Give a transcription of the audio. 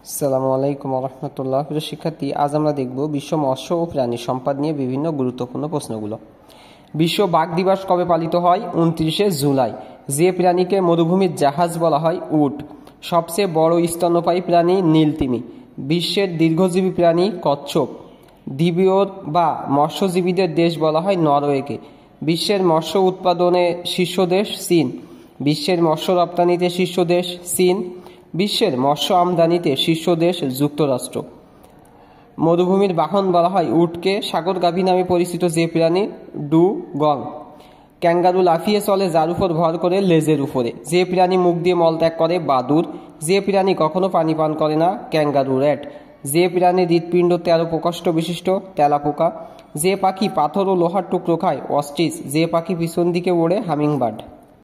আসসালামু আলাইকুম রহমতুল্লাহ। প্রিয় শিক্ষার্থী, আজ আমরা দেখব বিশ্ব মৎস্য ও প্রাণী সম্পদ নিয়ে বিভিন্ন গুরুত্বপূর্ণ প্রশ্নগুলো। বিশ্ব বাঘ দিবস কবে পালিত হয়? 29শে জুলাই। যে প্রাণীকে মরুভূমির জাহাজ বলা হয়? উট। সবচেয়ে বড় স্তন্যপায়ী প্রাণী নীলতিমি। বিশ্বের দীর্ঘজীবী প্রাণী কচ্ছপ। দ্বিবীয় বা মৎস্যজীবীদের দেশ বলা হয় নরওয়েকে। বিশ্বের মৎস্য উৎপাদনে শীর্ষ দেশ চীন। বিশ্বের মৎস্য রপ্তানিতে শীর্ষ দেশ চীন। বিশ্বের মৎস্য আমদানিতে শীর্ষ দেশ যুক্তরাষ্ট্র। মরুভূমির বাহন বলা হয় উটকে। সাগর গাভী নামে পরিচিত যে প্রাণী? ডুগং। ক্যাঙ্গারু লাফিয়ে চলে যার উপর ভর করে? লেজের উপরে। যে প্রাণী মুখ দিয়ে মলত্যাগ করে? বাদুড়। যে প্রাণী কখনো পানি পান করে না? Kangaroo rat. যে প্রাণীর হৃৎপিণ্ড 13 প্রকোষ্ঠ বিশিষ্ট? তেলাপোকা। যে পাখি পাথর ও লোহার টুকরো খায়? অস্ট্রিচ। যে পাখি পিছন দিকে ওড়ে? হামিংবার্ড।